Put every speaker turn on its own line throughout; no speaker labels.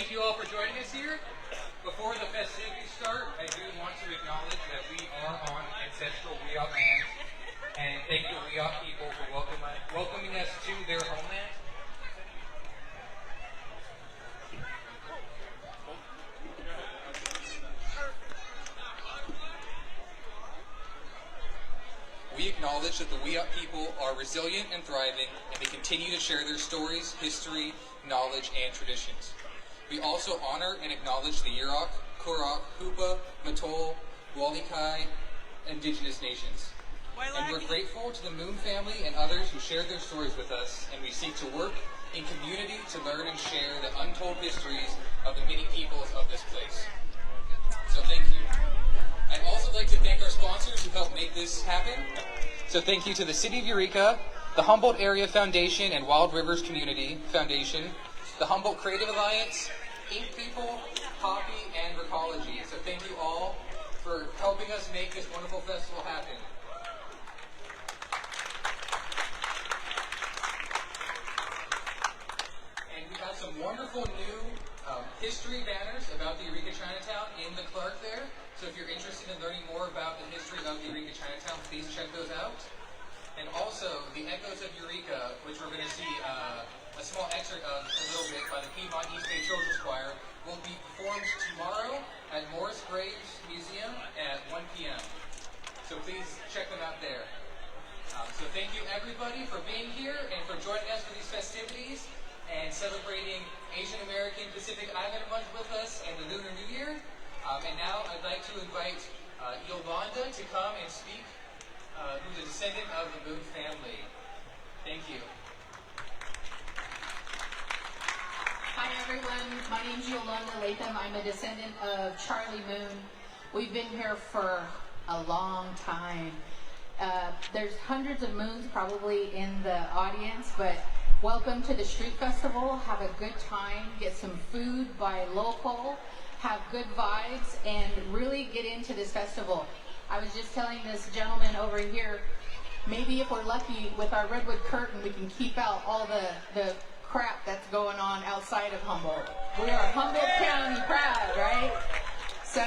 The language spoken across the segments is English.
thank you all for joining us here. Before the festivities start, I do want to acknowledge that we are on ancestral Wiyot land, and thank the Wiyot people for welcoming us to their homeland. We acknowledge that the Wiyot people are resilient and thriving, and they continue to share their stories, history, knowledge, and traditions. We also honor and acknowledge the Yurok, Kurok, Hoopa, Matol, Walikai, Indigenous nations. And we're grateful to the Moon family and others who shared their stories with us, and we seek to work in community to learn and share the untold histories of the many peoples of this place. So thank you. I'd also like to thank our sponsors who helped make this happen. So thank you to the City of Eureka, the Humboldt Area Foundation and Wild Rivers Community Foundation, the Humboldt Creative Alliance, Ink People, Poppy, and Recology. So thank you all for helping us make this wonderful festival happen. And we have some wonderful new history banners about the Eureka Chinatown in the Clark there. So if you're interested in learning more about the history of the Eureka Chinatown, please check those out. And also, the Echoes of Eureka, which we're going to see a small excerpt of a little bit by the Piedmont East Bay Children's Choir, will be performed tomorrow at Morris Graves Museum at 1 p.m. So please check them out there. So thank you everybody for being here and for joining us for these festivities and celebrating Asian American Pacific Islander Month with us and the Lunar New Year. And now I'd like to invite Yolanda to come and speak, who's a descendant of the Moon family. Thank you.
Hi everyone, my name's Yolanda Latham. I'm a descendant of Charlie Moon. We've been here for a long time. There's hundreds of moons probably in the audience, but welcome to the Street Festival. Have a good time, get some food, buy local, have good vibes, and really get into this festival. I was just telling this gentleman over here, maybe if we're lucky with our redwood curtain, we can keep out all the crap that's going on outside of Humboldt. We are Humboldt County proud, right? So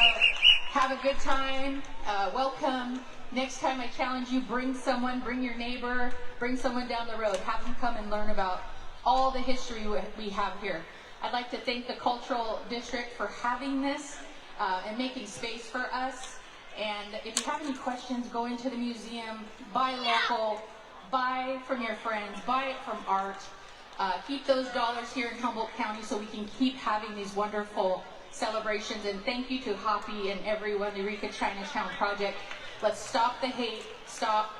have a good time, welcome. Next time I challenge you, bring someone, bring your neighbor, bring someone down the road, have them come and learn about all the history we have here. I'd like to thank the Cultural District for having this and making space for us. And if you have any questions, go into the museum, buy local, buy from your friends, buy it from art. Keep those dollars here in Humboldt County so we can keep having these wonderful celebrations. And thank you to Hoppy and everyone, the Eureka Chinatown Project. Let's stop the hate, stop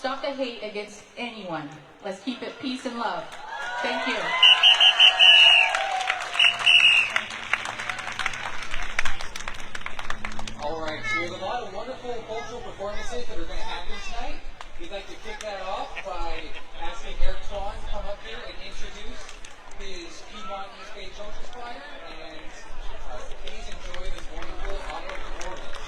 the hate against anyone. Let's keep it peace and love. Thank you.
Alright, so we have a lot of wonderful cultural performances that are going to happen tonight. We'd like to kick that off by asking Eric Tuan to come up here and introduce his Piedmont East Bay Children's Choir, and please enjoy this wonderful opera performance.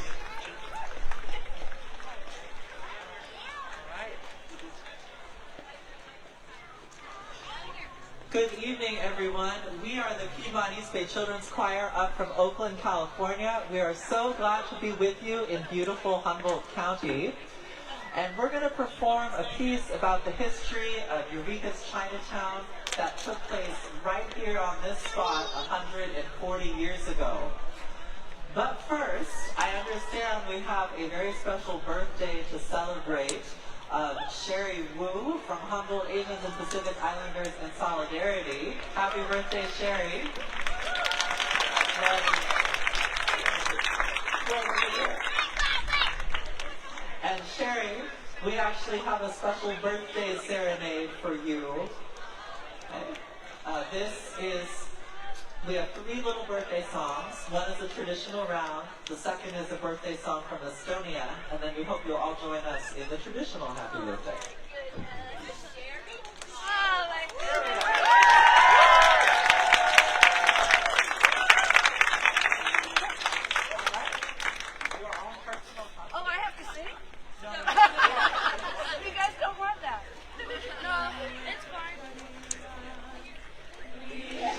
Good evening, everyone. We are the Piedmont East Bay Children's Choir up from Oakland, California. We are so glad to be with you in beautiful Humboldt County. And we're going to perform a piece about the history of Eureka's Chinatown that took place right here on this spot 140 years ago. But first, I understand we have a very special birthday to celebrate. Sherry Wu from Humboldt Asians and Pacific Islanders in Solidarity. Happy birthday, Sherry. And Sherry, we actually have a special birthday serenade for you. Okay. We have 3 little birthday songs. One is a traditional round. The second is a birthday song from Estonia. And then we hope you'll all join us in the traditional happy birthday.
Oh, I have to sing? No. You guys don't want that. No, it's fine. Yeah.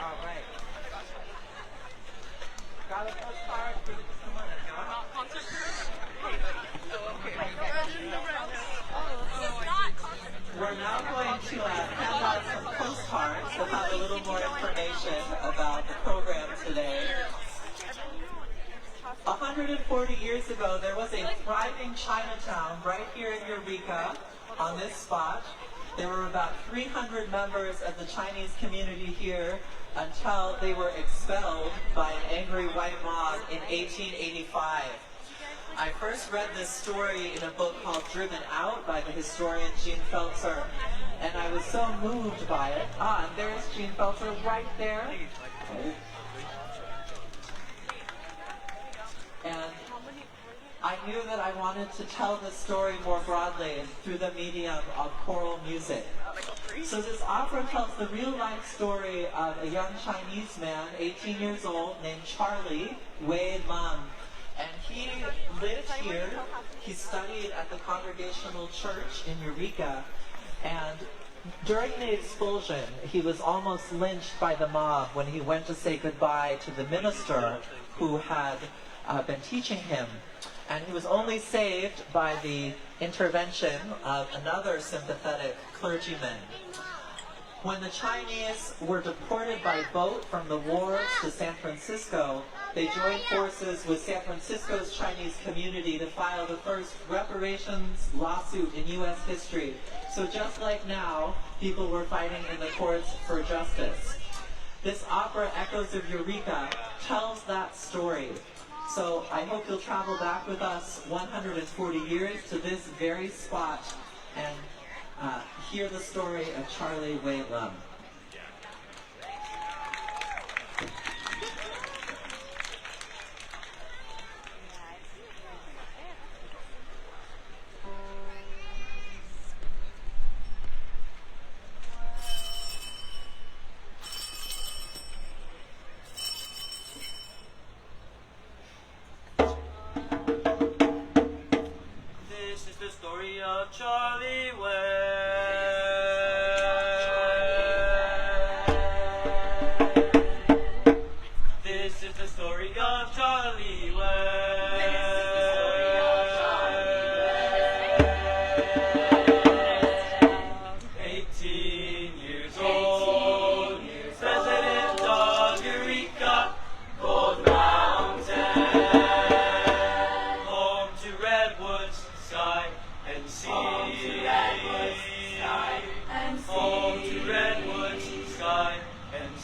All right. Got a postcard? Come on, if you want. We're now going to hand out some postcards that have a little more information about the program today. 140 years ago, there was a thriving Chinatown right here in Eureka on this spot. There were about 300 members of the Chinese community here until they were expelled by an angry white mob in 1885. I first read this story in a book called Driven Out by the historian Jean Feltzer, and I was so moved by it. Ah, and there's Jean Feltzer right there. And I knew that I wanted to tell this story more broadly through the medium of choral music. So this opera tells the real-life story of a young Chinese man, 18 years old, named Charlie Wei Lam. And he lived here. He studied at the Congregational Church in Eureka. And during the expulsion, he was almost lynched by the mob when he went to say goodbye to the minister who had been teaching him. And he was only saved by the intervention of another sympathetic clergyman. When the Chinese were deported by boat from the wars to San Francisco, they joined forces with San Francisco's Chinese community to file the first reparations lawsuit in U.S. history. So just like now, people were fighting in the courts for justice. This opera, Echoes of Eureka, tells that story. So I hope you'll travel back with us 140 years to this very spot and hear the story of Charlie Wei Lam.
Charlie Way. This is the story of Charlie Way. 18 years old, president of Eureka, Gold Mountain, home to redwoods, sky and sea. Home to redwoods, sky and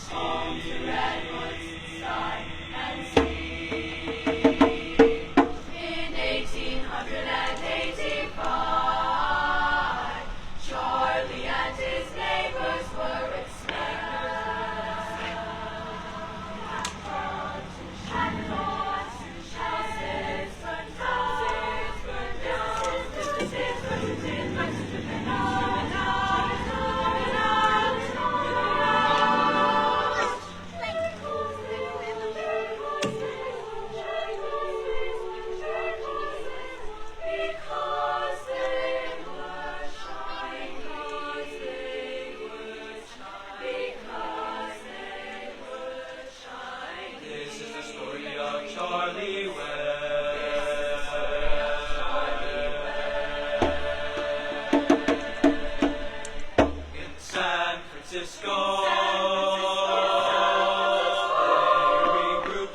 sea. In 1885, Charlie and his neighbors were expelled. Houses burned down, businesses burned This is the story of Charlie in San Francisco. Regroup,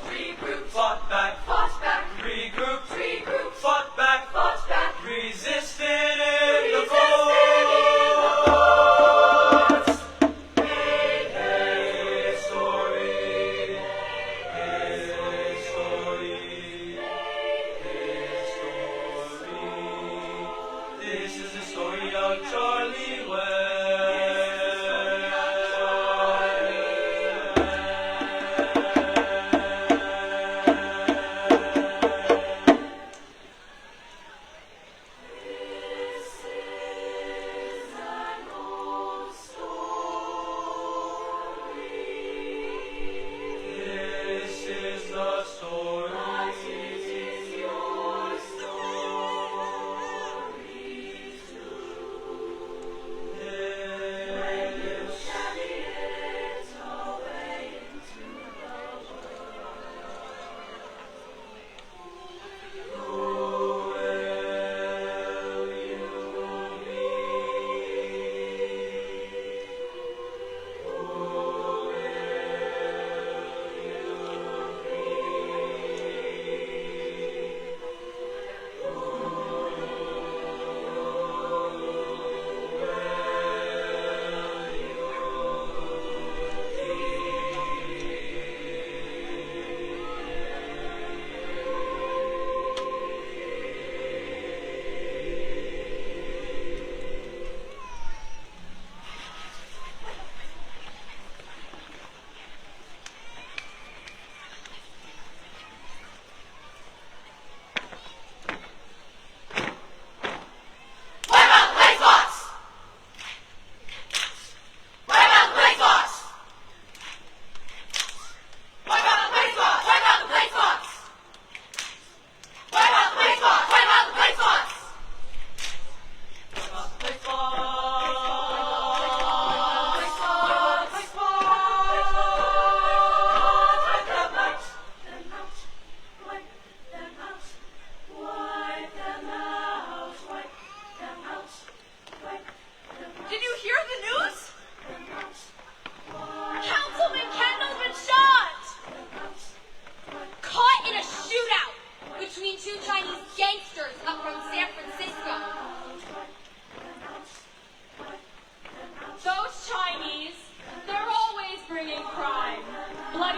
fought back, regroup, fought back, resisted in the courts. His story. This is the story of Charlie Way. This is the story.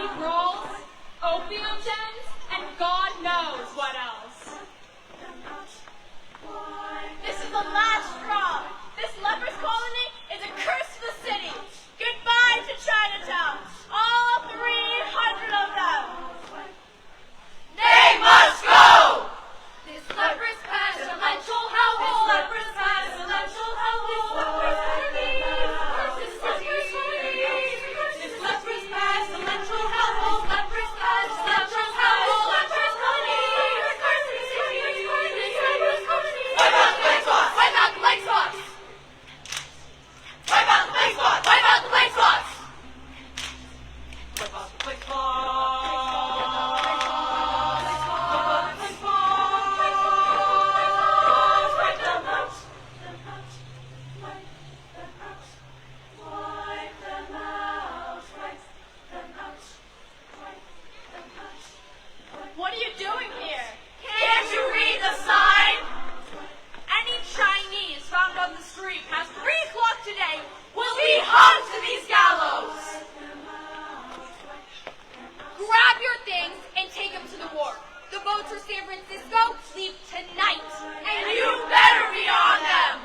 bloody brawls, opium dens, and God knows what else.
This is the last straw. This leper's colony is a curse to the city. Goodbye to Chinatown. All 300 of them. They must go! This leper's pestilential hellhole. This leper's pestilential hellhole. This leper's pestilential hellhole. This leper's pestilential hellhole. Leper's pestilential hellhole. Leper's colony. Curse to the city. This leper's colony. Wipe out the plague spots. Wipe out the plague spots. Wipe out the plague spots. Wipe out the plague spots.
Wipe out the plague spots.
What are you doing here? Can't you read the sign? Any Chinese found on the street past 3 o'clock today will be hung to these gallows. Grab your things and take them to the wharf. The boats for San Francisco leave tonight. And you better be on them.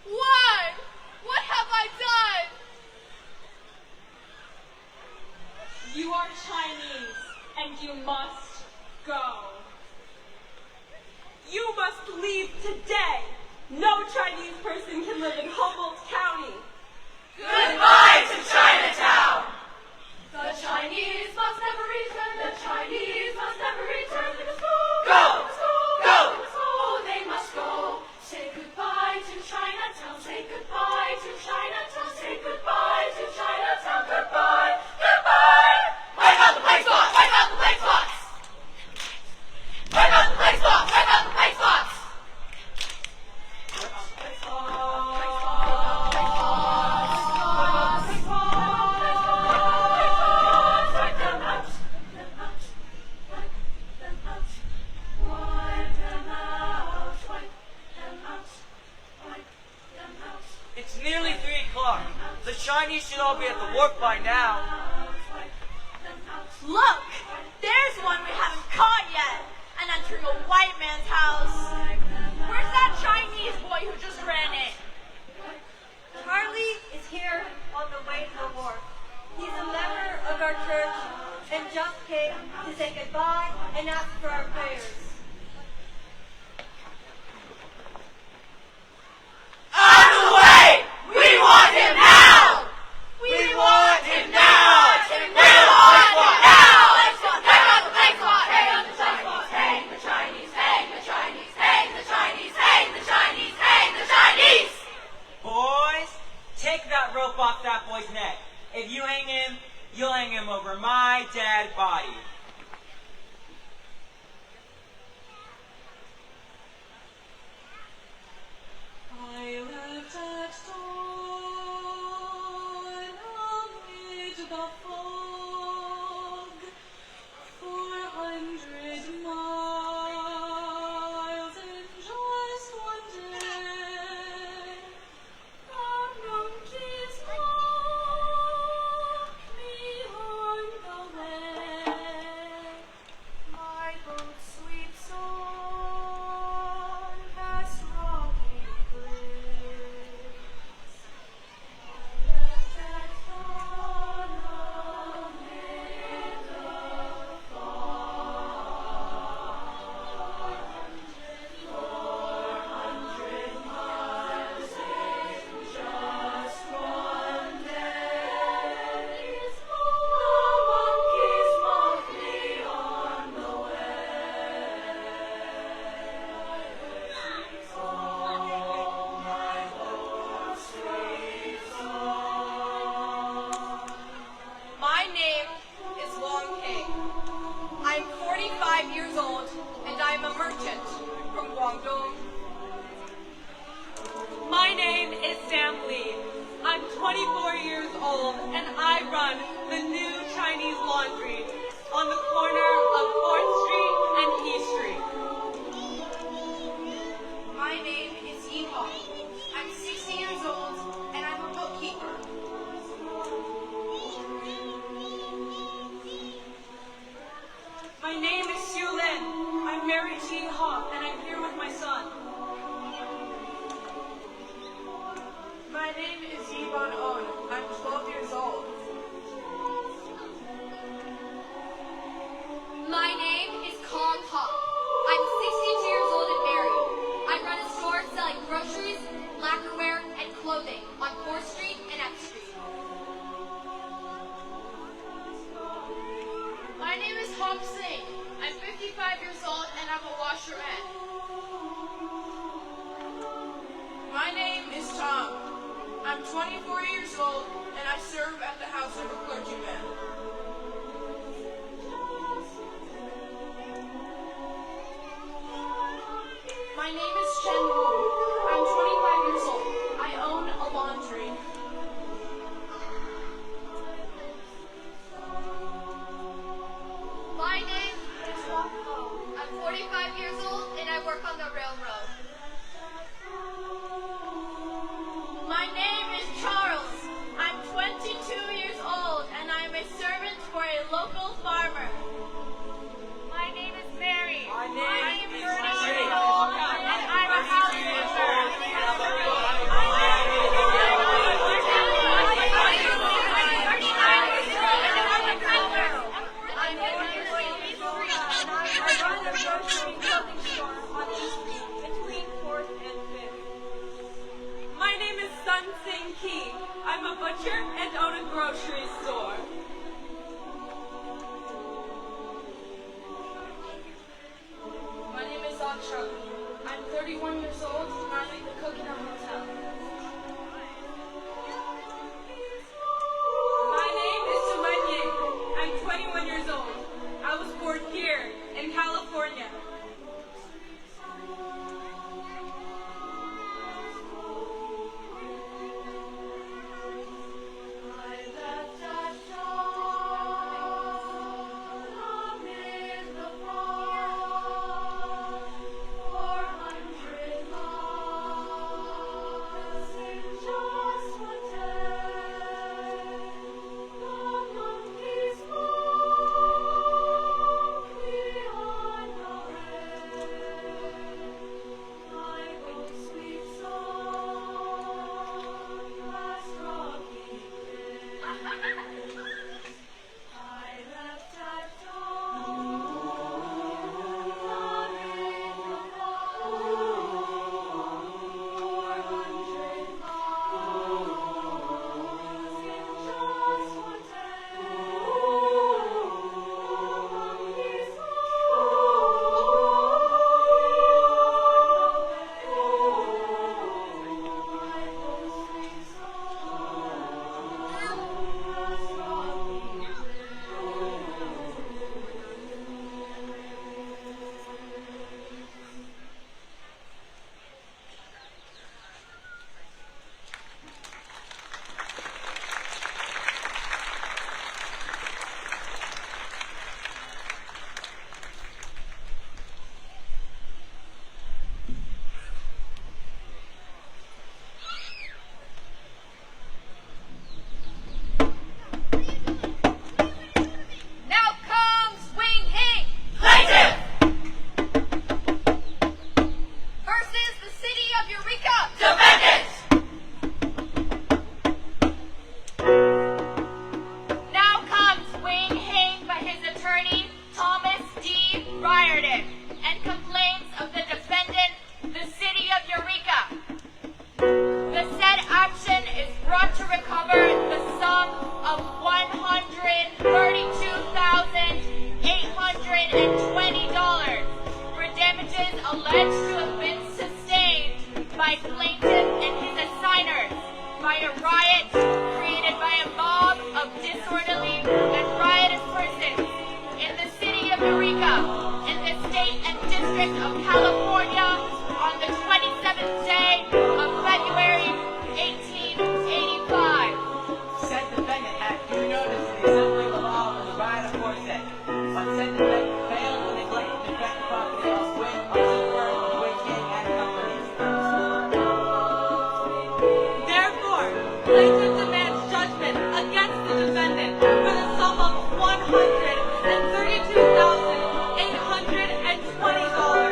Why? What have I done?
You are Chinese, and you must go. You must leave today. No Chinese person can live in Humboldt County.
Goodbye to Chinatown! The Chinese must never return. The Chinese must never return to the school. Go! Go! Oh, they must go. Say goodbye to Chinatown. Say goodbye to Chinatown. Say goodbye to Chinatown. Goodbye. Goodbye. Wipe out the plague spots. Wipe out the plague spots. Wipe out the plague spots. Wipe out the plague spots.
It's nearly 3 o'clock. The Chinese should all be at the wharf by now.
Look! There's one we haven't caught yet! And entering a white man's house. Where's that Chinese boy who just ran in?
Charlie is here on the way to the wharf. He's a member of our church and just came to say goodbye and ask for our prayers.
Out of the way! We want him now! We want him now! We want him now! Hang on the plague spot! Hang on the Chinese! Hang the Chinese! Hang the Chinese! Hang the Chinese! Hang the Chinese! Hang the Chinese!
Boys, take that rope off that boy's neck. If you hang him, you'll hang him over my dead body.
I left at dawn amid the fog, 400 miles in just one day. The monkeys mock me on the way. My boat sweeps on past rocky cliffs. I left at dawn amid the fog. 400 miles in just one day. The monkeys mock me on the
My name is Long King. I'm 45 years old and I'm a merchant from Guangdong.
My name is Sam Lee. I'm 24 years old and I run the new Chinese laundry on the corner of 4th Street and E Street. Mary T. Hawk, and I'm here with my son.
My name is Yvonne Owen. I'm 12 years old.
My name is Kong Ha. I'm 62 years old and married. I run a store selling groceries, lacquerware, and clothing on 4th Street and F Street.
My name is Hong Singh. I'm 55 years old and I'm a washerman.
My name is Tom. I'm 24 years old and I serve at the house of a clergyman.
My name is Chen Wu. I'm 25 years old. I own a laundry.
My name is Wang Ho. I'm 45 years old and I work on the railroad.
My name is Charles. I'm 22 years old and I'm a servant for a local farmer. My name is Mary.
My name is
30 years
Mary.
old and I'm a housekeeper.
I run a grocery and clothing store on East Street between 4th and 5th.
My name is Sun Sing Ki. I'm a butcher and own a grocery store.
My name is Aksha. I'm 31 years old and I lead the cook in a hotel.
My name is Shuwen Ying. I'm 21 years old. I was born here in California.
and complains of the defendant, the city of Eureka. The said action is brought to recover the sum of $132,820 for damages alleged to have been sustained by plaintiff and his assigners by a riot created by a mob of disorderly and riotous persons in the city of Eureka, in the state and district of California, on the 27th day of February, 1885.
Said defendant had due notice of the assembly of the law of the riot aforesaid. But said defendant failed to neglect to protect the property of Wynn, of Seaford, of Wynn King and Companies.
Therefore, plaintiff demands judgment against the defendant for the sum of $132,820.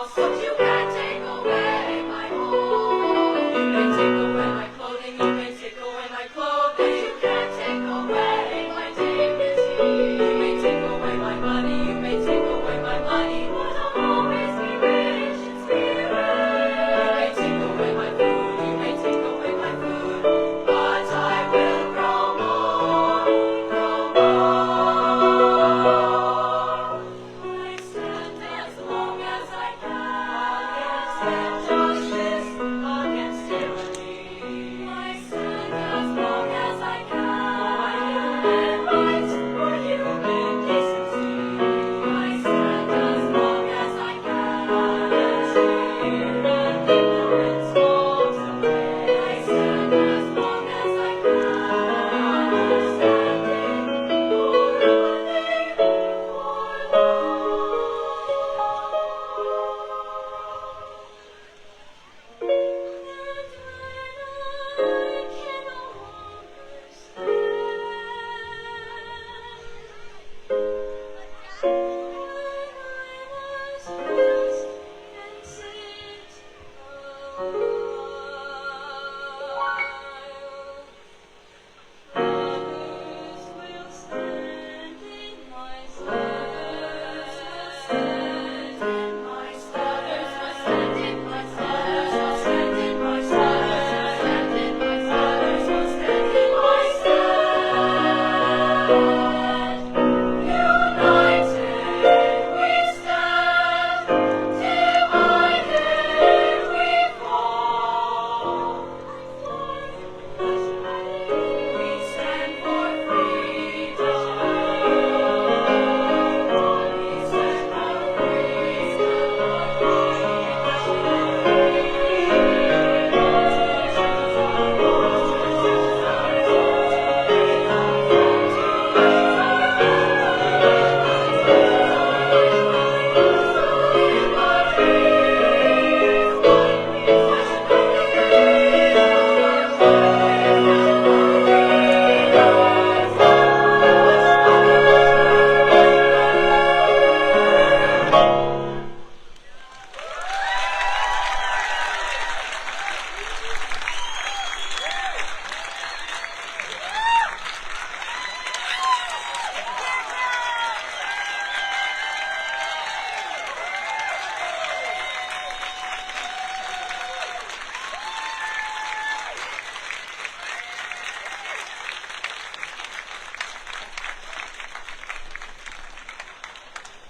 house, but you can't take away my home. You may take away my clothing, you may take away my clothes, but you can't take away my dignity. You may take away my money, you may take away my money, but I'll always be rich in spirit. You may take away my food, you may take away my food, but I will grow more, grow more. I stand as long as I can against injustice, against tyranny. I stand as long as I can and fight for human decency. I stand as long as I can and cheer and ignorance falls away. I stand as long as I can, standing for everything, for love. And when I can no longer stand, when I was lost and sent a others will stand in my stead. Stand in my stead. Others will stand in my stead. Others will stand in my stead. Stand in my stead. Others will stand in my stead. United we stand, divided we fall. We stand for freedom. We stand for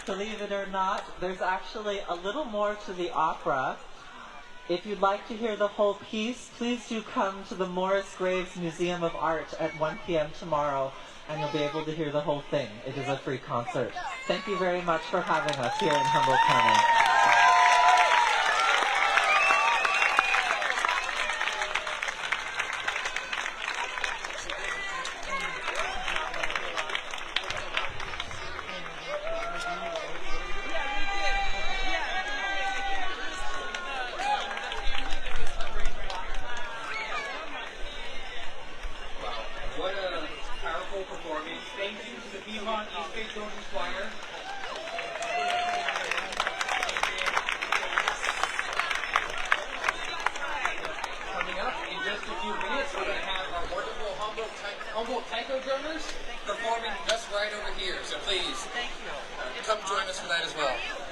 Believe it or not, there's actually a little more to the opera. If you'd like to hear the whole piece, please do come to the Morris Graves Museum of Art at 1 p.m. tomorrow, and you'll be able to hear the whole thing. It is a free concert. Thank you very much for having us here in Humboldt County.
What a powerful performance. Thank you to the Piedmont East Bay Children's Choir. Coming up in just a few minutes, we're going to have our wonderful Humboldt taiko drummers performing just right over here. So please, come join us for that as well.